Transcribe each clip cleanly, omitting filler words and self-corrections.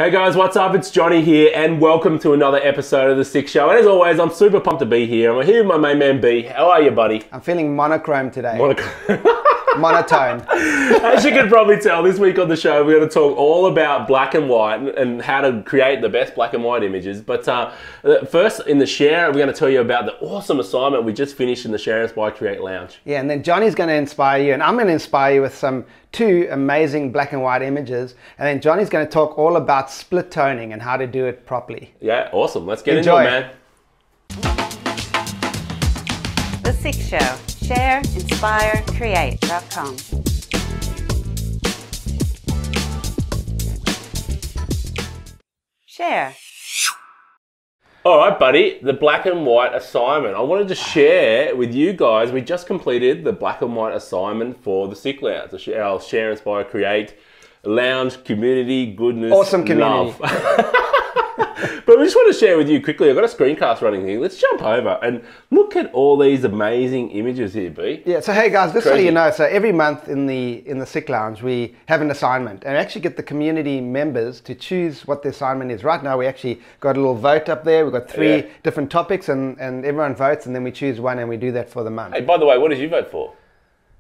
Hey guys, what's up? It's Johnny here and welcome to another episode of the SIC Show. And as always, I'm super pumped to be here. I'm here with my main man B. How are you, buddy? I'm feeling monochrome today. Monotone. As you can probably tell, this week on the show, we're going to talk all about black and white and how to create the best black and white images. But first, in the share, we're going to tell you about the awesome assignment we just finished in the Share, Inspire, Create Lounge. Yeah, and then Johnny's going to inspire you, and I'm going to inspire you with two amazing black and white images. And then Johnny's going to talk all about split toning and how to do it properly. Yeah, awesome. Let's get into it, man. The SIC Show. ShareInspireCreate.com. Share. All right, buddy, the black and white assignment. I wanted to share with you guys, we just completed the black and white assignment for the SIC Lounge, our Share, Inspire, Create Lounge community, goodness, awesome community. love. But we just want to share with you quickly, I've got a screencast running here. Let's jump over and look at all these amazing images here, B. Yeah, so hey guys, just so you know, so every month in the SIC Lounge, we have an assignment and actually get the community members to choose what the assignment is. Right now, we actually got a little vote up there. We've got three different topics and everyone votes and then we choose one and we do that for the month. Hey, by the way, what did you vote for?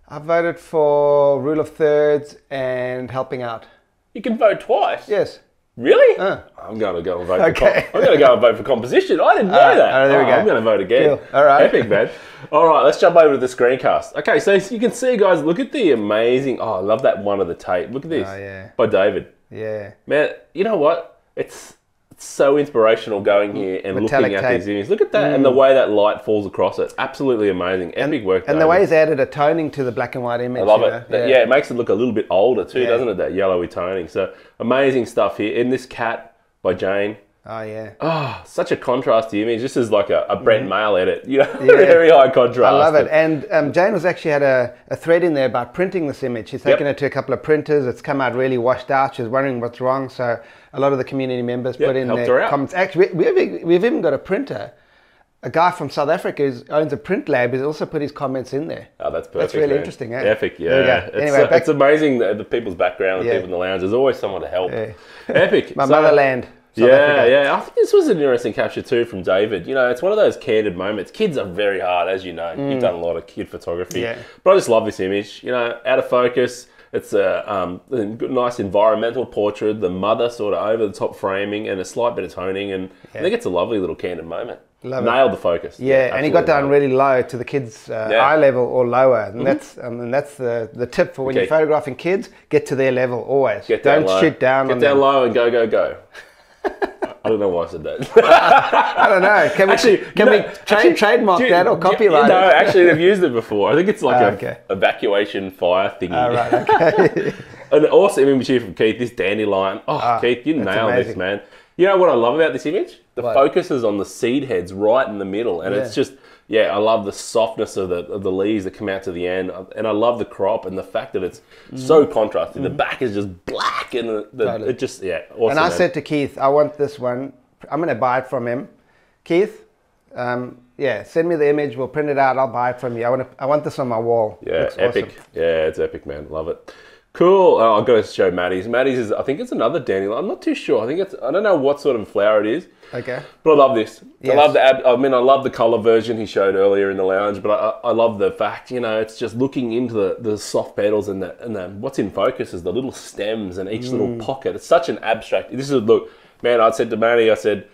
I voted for rule of thirds and helping out. You can vote twice? Yes. Really? I'm going to go and vote for I'm going to go and vote for composition. I didn't know that. There we go. I'm going to vote again. Cool. All right. Epic, man. All right, let's jump over to the screencast. Okay, so you can see, guys, look at the amazing... Oh, I love that one of the tape. Look at this. Oh, yeah. By David. Yeah. Man, you know what? It's so inspirational going here and looking at these images. Look at that and the way that light falls across it. Absolutely amazing. Epic work, And the way he's added a toning to the black and white image. I love it. Yeah, it makes it look a little bit older too, doesn't it? That yellowy toning. So amazing stuff here. In this cat by Jane. Oh, yeah. Oh, such a contrasty image. This is like a Brent Mail edit. You know, very high contrast. I love it. And Jane was actually had a thread in there about printing this image. She's taken it to a couple of printers. It's come out really washed out. She's wondering what's wrong. So a lot of the community members put in their comments. Actually, we've even got a printer. A guy from South Africa who owns a print lab has also put his comments in there. Oh, that's perfect. That's really interesting, eh? Epic, yeah. Anyway, it's amazing the people's background and people in the lounge. There's always someone to help. Yeah. Epic. My motherland. South Africa. Yeah. I think this was an interesting capture too from David. You know, it's one of those candid moments. Kids are very hard, as you know. You've done a lot of kid photography. Yeah. But I just love this image. You know, out of focus. It's a nice environmental portrait. The mother sort of over the top framing and a slight bit of toning. And I think it's a lovely little candid moment. Nailed the focus. Yeah, and he got down really low to the kids' eye level or lower. And that's the tip for when you're photographing kids. Get to their level always. Don't shoot down on them. Get down low and go. I don't know why I said that. I don't know. Can we trademark that or copyright it? No, actually they've used it before. I think it's like a evacuation fire thingy. Oh, right, okay. An awesome image here from Keith, this dandelion. Oh, Keith, you nailed this, man. You know what I love about this image? The focus is on the seed heads right in the middle. And it's just, I love the softness of the leaves that come out to the end. And I love the crop and the fact that it's so contrasting. The back is just black and it just, awesome. And I said to Keith, I want this one. I'm going to buy it from him. Keith, send me the image. We'll print it out. I'll buy it from you. I want this on my wall. Yeah, epic. Awesome. Yeah, it's epic, man. Love it. Cool. I've got to show Maddie's. Maddie's is, I think it's another dandelion. I'm not too sure. I don't know what sort of flower it is. Okay. But I love this. Yes. I love the color version he showed earlier in the lounge, but I love the fact, you know, it's just looking into the soft petals and what's in focus is the little stems and each little pocket. It's such an abstract. Look, man, I said to Maddie, I said,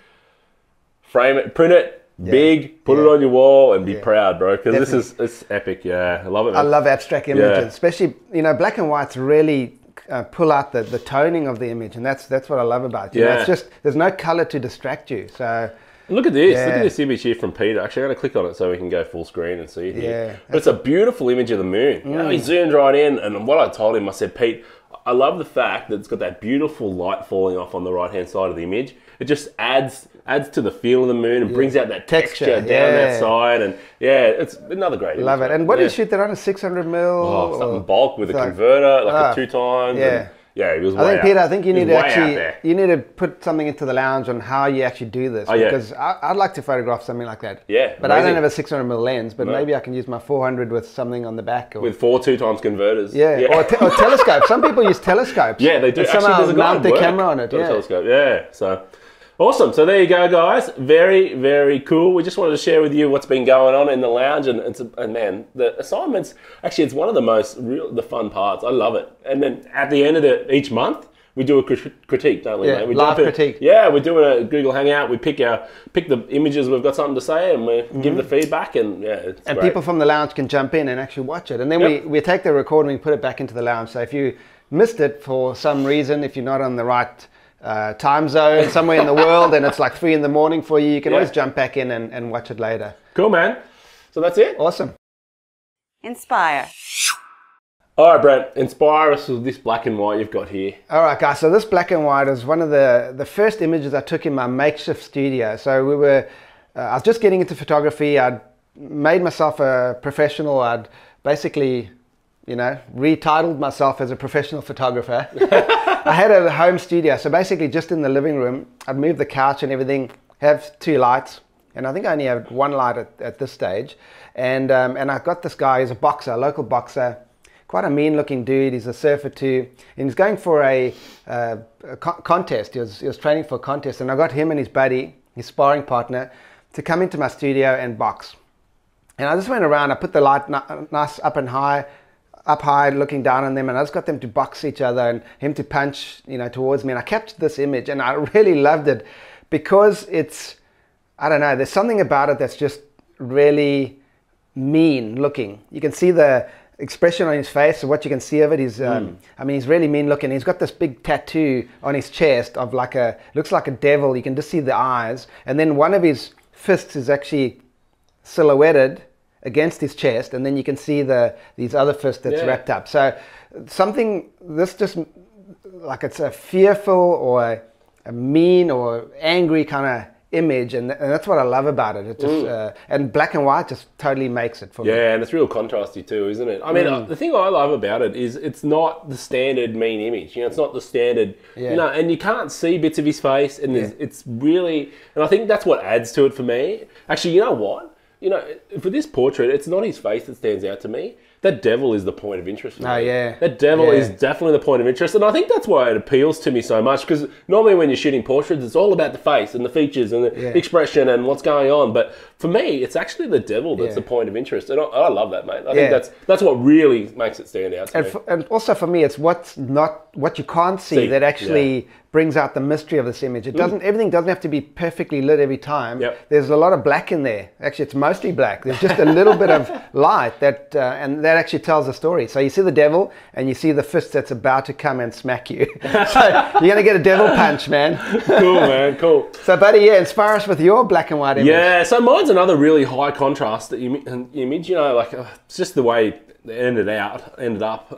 frame it, print it. Big, put it on your wall and be proud, bro, because it's epic. I love it, man. I love abstract images, especially, you know, black and whites really pull out the toning of the image, and that's what I love about it. You know, it's just, there's no color to distract you. So look at this. Look at this image here from Peter. Actually, I'm going to click on it so we can go full screen and see it here. But it's a beautiful image of the moon. You know, he zoomed right in, and what I told him, I said, Pete, I love the fact that it's got that beautiful light falling off on the right-hand side of the image. It just adds to the feel of the moon and brings out that texture down that side. And it's another great image. Love it. And what did you shoot that on? A 600 mil? Oh, something bulk with a converter, like a 2x. Yeah, he was way I think, out. Peter, I think you need to actually, you need to put something into the lounge on how you actually do this. Because I'd like to photograph something like that. Yeah. But I don't have a 600mm lens, but maybe I can use my 400 with something on the back. Or, with 4 2x converters. Yeah, or telescope. Some people use telescopes. Yeah, they do. Actually, somehow mount the camera on it. Yeah. Telescope. Yeah, so... Awesome. So there you go, guys. Very, very cool. We just wanted to share with you what's been going on in the lounge, and man, the assignments, actually, it's one of the fun parts. I love it. And then at the end of each month, we do a critique, don't we? Yeah, mate? We live critique. Yeah, we're doing a Google Hangout. We pick the images we've got something to say, and we give the feedback, and it's great. People from the lounge can jump in and actually watch it. And then we take the recording and we put it back into the lounge. So if you missed it for some reason, if you're not on the right time zone somewhere in the world and it's like 3 in the morning for you, you can always jump back in and watch it later. Cool, man. So that's it. Awesome. Inspire. All right, Brent, inspire us with this black and white you've got here. All right, guys. So this black and white is one of the first images I took in my makeshift studio. So I was just getting into photography. I'd made myself a professional. I'd basically, retitled myself as a professional photographer. I had a home studio, so basically just in the living room, I'd move the couch and everything, have 2 lights, and I think I only had 1 light at this stage. And I got this guy, he's a boxer, a local boxer, quite a mean-looking dude. He's a surfer too, and he's going for a contest. He was training for a contest, and I got him and his buddy, his sparring partner, to come into my studio and box. And I just went around. I put the light nice up high, looking down on them, and I just got them to box each other and him to punch, towards me. And I captured this image, and I really loved it because it's, I don't know, there's something about it that's just really mean looking. You can see the expression on his face, so what you can see of it is, he's really mean looking. He's got this big tattoo on his chest of looks like a devil. You can just see the eyes, and then one of his fists is actually silhouetted against his chest, and then you can see these other fists that's wrapped up. So this just like it's a fearful or a mean or angry kind of image, and that's what I love about it. It just and black and white just totally makes it for me. Yeah, and it's real contrasty too, isn't it? I mean, the thing I love about it is it's not the standard mean image. It's not the standard, and you can't see bits of his face, and it's really, and I think that's what adds to it for me. Actually, you know what? For this portrait, it's not his face that stands out to me. That devil is the point of interest for me. Oh, yeah. That devil is definitely the point of interest. And I think that's why it appeals to me so much, because normally when you're shooting portraits, it's all about the face and the features and the expression and what's going on. But for me, it's actually the devil that's the point of interest. And I love that, mate. I think that's what really makes it stand out to me. And also for me, it's what you can't see that actually brings out the mystery of this image. It doesn't. Everything doesn't have to be perfectly lit every time. There's a lot of black in there. Actually, it's mostly black. There's just a little bit of light and that actually tells a story. So you see the devil and you see the fist that's about to come and smack you. So you're gonna get a devil punch, man. Cool, man. Cool. So, buddy, inspire us with your black and white image. Yeah. So mine's another really high contrast image. It's just the way it ended up.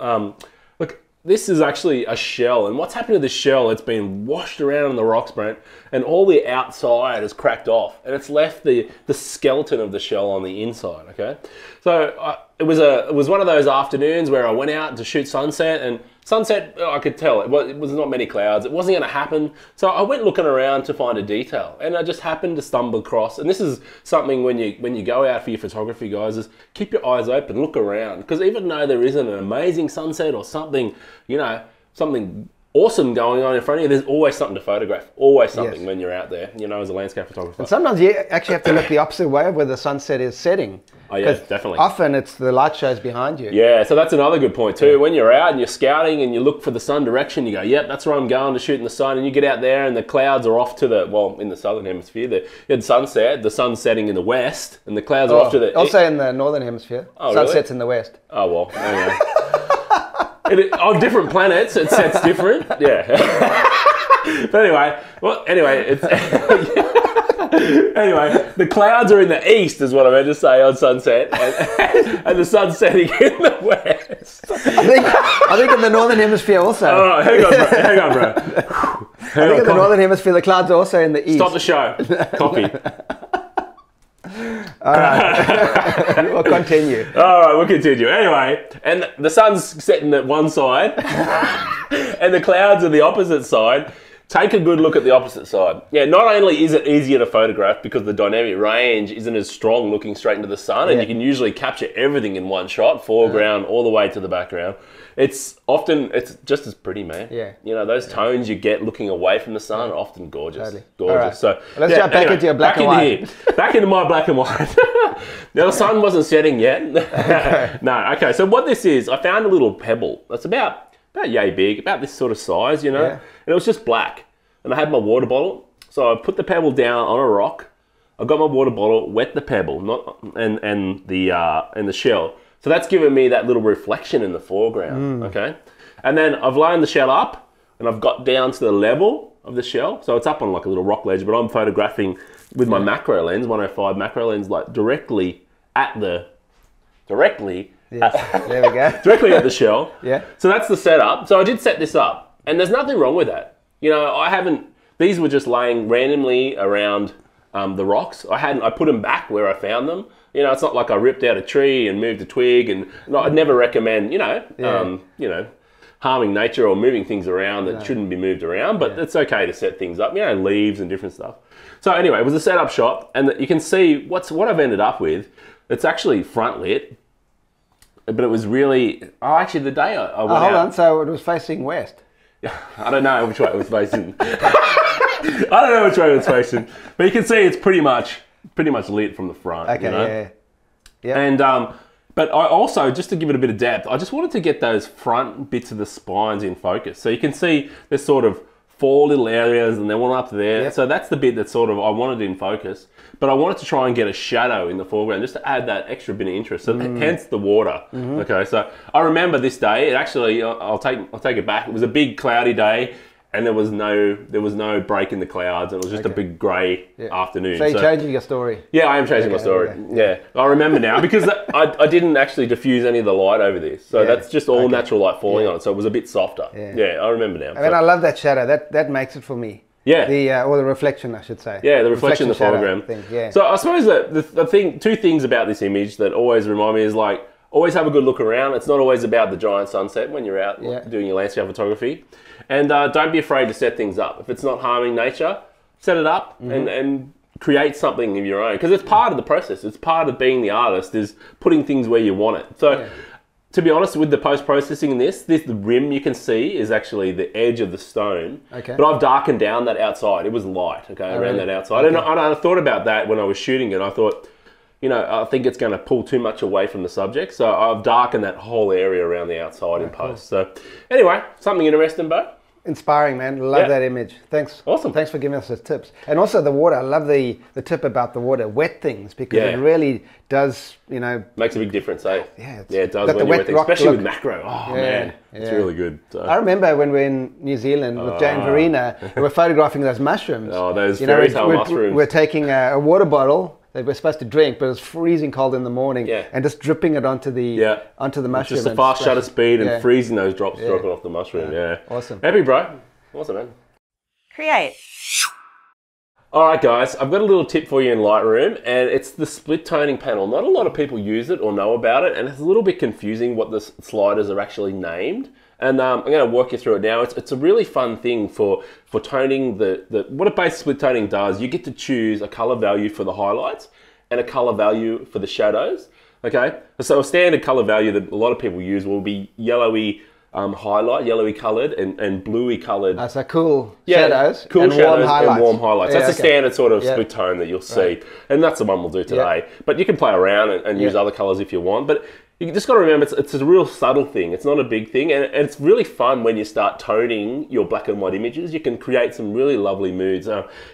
Look. This is actually a shell, and what's happened to this shell, it's been washed around on the rocks, Brent, and all the outside is cracked off, and it's left the skeleton of the shell on the inside, okay? So it was one of those afternoons where I went out to shoot sunset, and sunset, I could tell, it was not many clouds, it wasn't going to happen, so I went looking around to find a detail, and I just happened to stumble across, and this is something when you go out for your photography, guys, is keep your eyes open, look around, because even though there isn't an amazing sunset or something, something awesome going on in front of you, there's always something to photograph, always something when you're out there, as a landscape photographer. And sometimes you actually have to look the opposite way of where the sunset is setting. Oh yeah, definitely. Often it's the light shows behind you. Yeah, so that's another good point too. When you're out and you're scouting and you look for the sun direction, you go, yep, that's where I'm going to shoot in the sun, and you get out there and the clouds are off to in the southern hemisphere, the sunset, the sun's setting in the west, and the clouds are off to the... Also in the northern hemisphere. Oh, Sunset's really? in the west. Oh, well, anyway. On different planets, it sets different. Yeah. But anyway, it's... Anyway, the clouds are in the east, is what I meant to say, on sunset, and the sun's setting in the west. I think in the northern hemisphere also. Oh, hang on, bro. I think in the northern hemisphere, the clouds are also in the east. Stop the show. Copy. All right. We'll continue. All right, we'll continue. Anyway, and the sun's setting at one side and the clouds are the opposite side. Take a good look at the opposite side. Yeah, not only is it easier to photograph because the dynamic range isn't as strong looking straight into the sun, and you can usually capture everything in one shot, foreground all the way to the background. It's just as pretty, man. Yeah. You know, those tones you get looking away from the sun are often gorgeous. Totally. Gorgeous. Right. So let's jump back into your black and white. Back into my black and white. Now, the sun wasn't setting yet. No, okay. So what this is, I found a little pebble that's about yay big, about this sort of size, you know, and it was just black. And I had my water bottle, so I put the pebble down on a rock. I got my water bottle, wet the pebble, and the shell. So that's given me that little reflection in the foreground, okay? And then I've lined the shell up, and I've got down to the level of the shell. So it's up on like a little rock ledge, but I'm photographing with my macro lens, 105 macro lens, like directly at the Yes. There we go. directly at the shell. Yeah. So that's the setup. So I did set this up, and there's nothing wrong with that. You know, these were just laying randomly around the rocks. I put them back where I found them. You know, it's not like I ripped out a tree and moved a twig, and I'd never recommend, harming nature or moving things around that shouldn't be moved around, but it's okay to set things up, you know, leaves and different stuff. So anyway, it was a setup shot, and you can see what I've ended up with. It's actually front lit. But it was really... Oh, actually, the day I went out... Hold on. So it was facing west. I don't know which way it was facing. I don't know which way it was facing. But you can see it's pretty much lit from the front. Okay, you know? yeah. And, but I also, just to give it a bit of depth, I just wanted to get those front bits of the spines in focus. So you can see there's sort of 4 little areas and then one up there. Yep. So that's the bit that sort of I wanted in focus. But I wanted to try and get a shadow in the foreground just to add that extra bit of interest. So hence the water. Okay, so I remember this day. It actually, I'll take it back. It was a big cloudy day, and there was no break in the clouds. It was just a big grey afternoon. So you're changing your story. Yeah, I am changing my story. Okay. Yeah, I remember now because I didn't actually diffuse any of the light over this. So that's just all natural light falling on it. So it was a bit softer. Yeah, I remember now. I mean, I love that shadow. That makes it for me. Yeah. Or the reflection, I should say. Yeah, the reflection in the foreground. Yeah. So I suppose that the thing, 2 things about this image that always remind me is like, always have a good look around. It's not always about the giant sunset when you're out doing your landscape photography. And don't be afraid to set things up. If it's not harming nature, set it up and create something of your own. Because it's part of the process. It's part of being the artist, is putting things where you want it. So to be honest, with the post-processing in this, the rim you can see is actually the edge of the stone. Okay. But I've darkened down that outside. It was light, around that outside. And I thought about that when I was shooting it. I thought, you know, I think it's going to pull too much away from the subject. So I've darkened that whole area around the outside in post. So anyway, something interesting, Bo? Inspiring, man. Love that image. Thanks. Awesome. Thanks for giving us those tips. And also the water. I love the tip about the water. Wet things, because it really does, you know... Makes a big difference, eh? Yeah, it does when you wet things. Especially with macro. Oh, man. It's really good. So. I remember when we were in New Zealand with Jane Verena, we were photographing those mushrooms. Oh, those fairy tale mushrooms. We're taking a water bottle that we're supposed to drink, but it was freezing cold in the morning, and just dripping it onto the mushroom. Just a fast shutter speed and freezing those drops dropping off the mushroom. Yeah. Awesome. Happy, bro. Awesome, man. Create. All right, guys, I've got a little tip for you in Lightroom, and it's the split toning panel. Not a lot of people use it or know about it, and it's a little bit confusing what the sliders are actually named. And I'm going to walk you through it now. It's a really fun thing for toning what a base split toning does. You get to choose a color value for the highlights and a color value for the shadows. Okay, so a standard color value that a lot of people use will be yellowy highlight, yellowy coloured and bluey coloured. That's cool shadows, cool and shadows warm highlights. And warm highlights. That's a standard sort of split tone that you'll see, and that's the one we'll do today. But you can play around and use other colours if you want. But you just got to remember, it's a real subtle thing. It's not a big thing, and it's really fun when you start toning your black and white images. You can create some really lovely moods.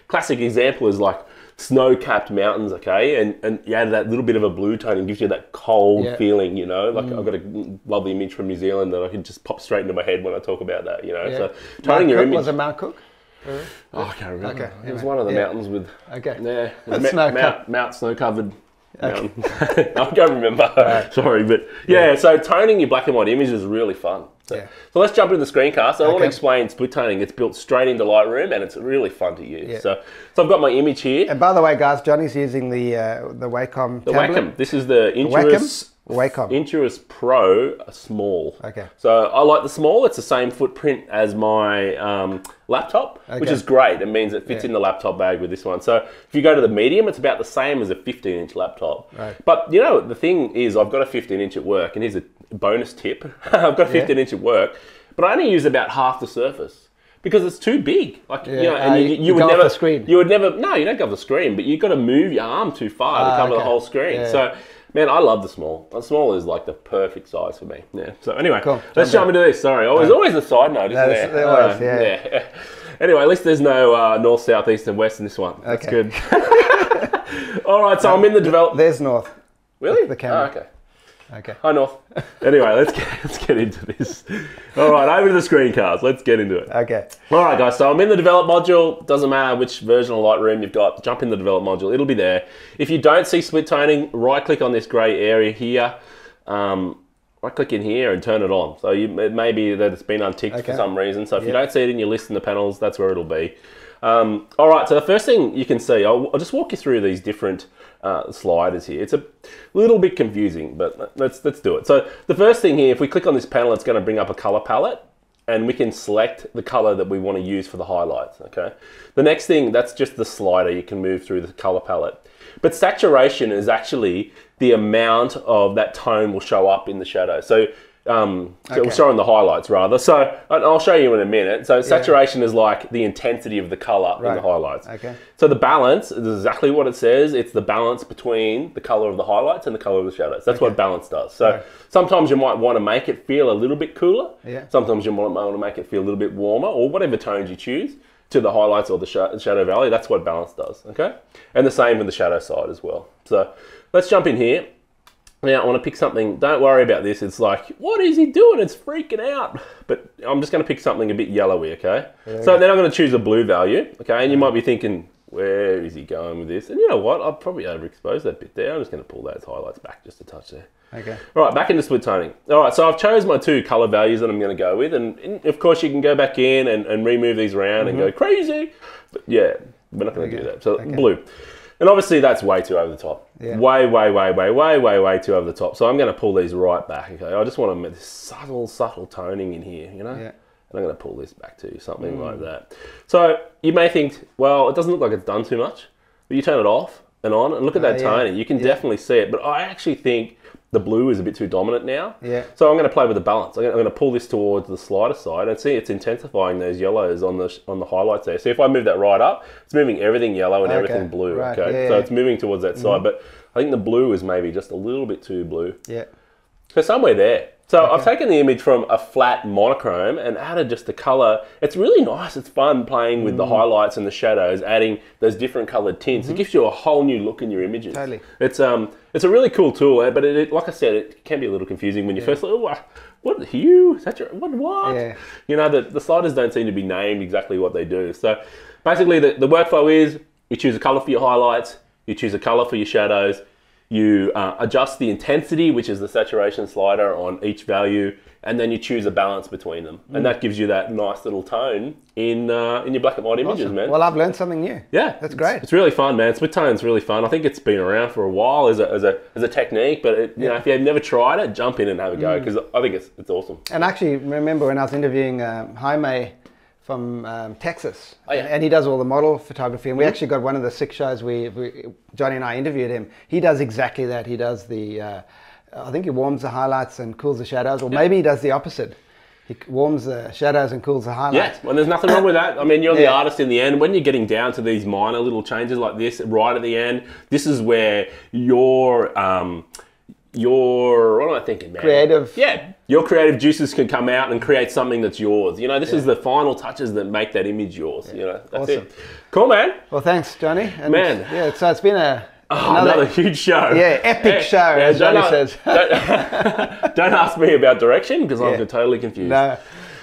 Classic example is like snow-capped mountains, okay, and you add that little bit of a blue tone and gives you that cold feeling, you know. Like I've got a lovely image from New Zealand that I can just pop straight into my head when I talk about that, you know. So toning your image. Was it Mount Cook? Oh, I can't remember. It was one of the mountains with snow-covered. Mount snow-covered. I can't remember. Sorry, but so toning your black and white image is really fun. So let's jump into the screencast. I want to explain split toning. It's built straight into Lightroom and it's really fun to use. Yeah. So I've got my image here. And by the way, guys, Johnny's using the Wacom tablet. Wacom. This is the Intuos Pro Small. Okay. So I like the small. It's the same footprint as my laptop, which is great. It means it fits in the laptop bag with this one. So if you go to the medium, it's about the same as a 15-inch laptop. Right. But you know, the thing is, I've got a 15-inch at work, and here's a bonus tip. I've got a 15-inch at work, but I only use about half the surface. Because it's too big, like you know, and you would never. The screen. You would never. No, you don't go off the screen, but you've got to move your arm too far to cover the whole screen. Yeah. So, man, I love the small. The small is like the perfect size for me. Yeah. So anyway, let's jump into this. Sorry, always a side note, isn't there? Anyway, at least there's no north, south, east, and west in this one. That's good. All right, so I'm in the development. There's north. Really? The camera. Oh, okay. Okay. Hi, North. Anyway, let's get into this. All right, over to the screencast. Let's get into it. Okay. All right, guys. So I'm in the develop module. Doesn't matter which version of Lightroom you've got. Jump in the develop module. It'll be there. If you don't see split toning, right-click on this grey area here. Right-click in here and turn it on. So it may be that it's been unticked for some reason. So if you don't see it in your list in the panels, that's where it'll be. All right. So the first thing you can see, I'll just walk you through these different sliders here. It's a little bit confusing, but let's do it. So the first thing here, if we click on this panel, it's going to bring up a color palette and we can select the color that we want to use for the highlights. Okay. The next thing, that's just the slider. You can move through the color palette, but saturation is actually the amount of that tone will show up in the shadow. So it will show in the highlights rather. So I'll show you in a minute. So saturation is like the intensity of the color in the highlights. Okay. So the balance is exactly what it says. It's the balance between the color of the highlights and the color of the shadows. That's what balance does. So sometimes you might want to make it feel a little bit cooler. Yeah. Sometimes you might want to make it feel a little bit warmer, or whatever tones you choose to the highlights or the shadow valley. That's what balance does. Okay. And the same with the shadow side as well. So let's jump in here. Now, I want to pick something, don't worry about this, it's like, what is he doing? It's freaking out. But I'm just going to pick something a bit yellowy, okay? So then I'm going to choose a blue value, okay? And you might be thinking, where is he going with this? And you know what? I've probably overexposed that bit there. I'm just going to pull those highlights back just a touch there. Okay. All right, back into split toning. All right, so I've chosen my two color values that I'm going to go with. And of course, you can go back in and remove these around and go crazy. But yeah, we're not going to do that. So blue. And obviously that's way too over the top. Yeah. Way too over the top. So I'm going to pull these right back. Okay, I just want to make this subtle toning in here, you know. Yeah. And I'm going to pull this back to something like that. So you may think, well, it doesn't look like it's done too much, but you turn it off and on and look at that toning. You can definitely see it. But I actually think the blue is a bit too dominant now. Yeah. So I'm going to play with the balance. I'm going to pull this towards the slider side and see it's intensifying those yellows on the highlights there. So if I move that right up, it's moving everything yellow and everything blue. Right. Okay. Yeah, so it's moving towards that side, but I think the blue is maybe just a little bit too blue. Yeah. So somewhere there. So I've taken the image from a flat monochrome and added just the color. It's really nice. It's fun playing with the highlights and the shadows, adding those different colored tints. It gives you a whole new look in your images. Totally. It's a really cool tool, but like I said, it can be a little confusing when you first look, oh, what hue? What? Yeah. You know, the sliders don't seem to be named exactly what they do. So basically the workflow is you choose a color for your highlights, you choose a color for your shadows, you adjust the intensity, which is the saturation slider on each value, and then you choose a balance between them. And that gives you that nice little tone in your black and white images, man. Well, I've learned something new. Yeah. That's great. It's really fun, man. Split tone's really fun. I think it's been around for a while as a technique, but you know, if you've never tried it, jump in and have a go, because I think it's awesome. And actually, remember when I was interviewing Jaime from Texas, and he does all the model photography, and we actually got one of the 6 shows Johnny and I interviewed him. He does exactly that. He does the I think he warms the highlights and cools the shadows, or maybe he does the opposite. He warms the shadows and cools the highlights. Yeah, well, there's nothing wrong with that. I mean, you're the artist in the end. When you're getting down to these minor little changes like this right at the end, this is where your what am I thinking, man? Creative. Yeah, your creative juices can come out and create something that's yours. You know, this is the final touches that make that image yours. You know, that's it. Cool, man. Well, thanks, Johnny. And man. Yeah, so it's been another huge show. Yeah, epic show, as Johnny says. Don't ask me about direction, because I'm totally confused. No.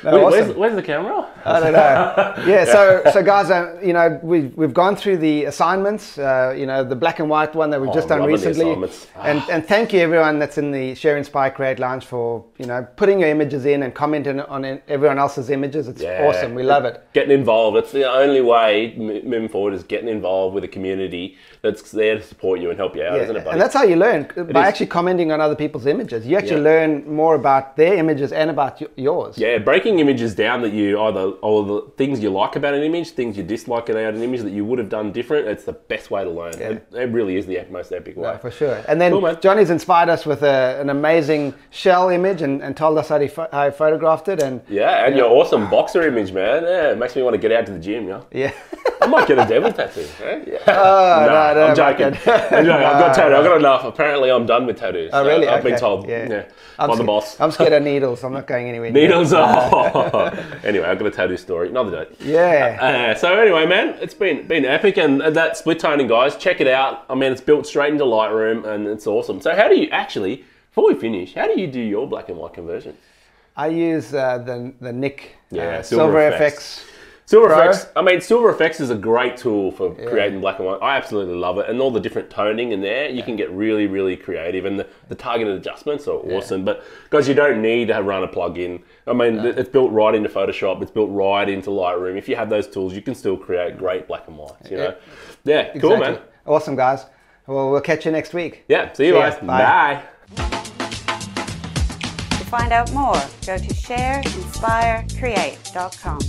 No, awesome. Where's the camera? I don't know. Yeah, so guys, you know, we've gone through the assignments, you know, the black and white one that we've just done recently. And thank you everyone that's in the Share, Inspire, Create Lounge for, you know, putting your images in and commenting on everyone else's images. It's awesome. We love it. Getting involved. It's the only way moving forward is getting involved with a community that's there to support you and help you out, isn't it, buddy? And that's how you learn, by actually commenting on other people's images. You actually learn more about their images and about yours. Yeah, breaking images down that you or the things you like about an image, things you dislike about an image that you would have done different. It's the best way to learn. Yeah. It really is the most epic way. No, for sure. And then Johnny's inspired us with an amazing shell image and told us how he photographed it. And and your awesome boxer image, man. Yeah, it makes me want to get out to the gym. Yeah. I might get a devil tattoo. Eh? No, I'm joking. I've got tattoo. I've got enough. Apparently, I'm done with tattoos. Oh, really? I've been told. Yeah. By the boss. I'm scared of needles. I'm not going anywhere. Needles. Anyway, I've got a tattoo story. Another day. Yeah. So anyway, man, it's been epic, and that split toning, guys, check it out. I mean, it's built straight into Lightroom, and it's awesome. So how do you actually, before we finish, how do you do your black and white conversion? I use the Nick Silver FX. Silver FX, I mean, Silver FX is a great tool for creating black and white. I absolutely love it. And all the different toning in there, you can get really, really creative. And the targeted adjustments are awesome. But guys, you don't need to run a plugin. I mean, it's built right into Photoshop. It's built right into Lightroom. If you have those tools, you can still create great black and whites, you know? Yeah, cool, man. Awesome, guys. Well, we'll catch you next week. Yeah, see you guys. Bye. To find out more, go to shareinspirecreate.com.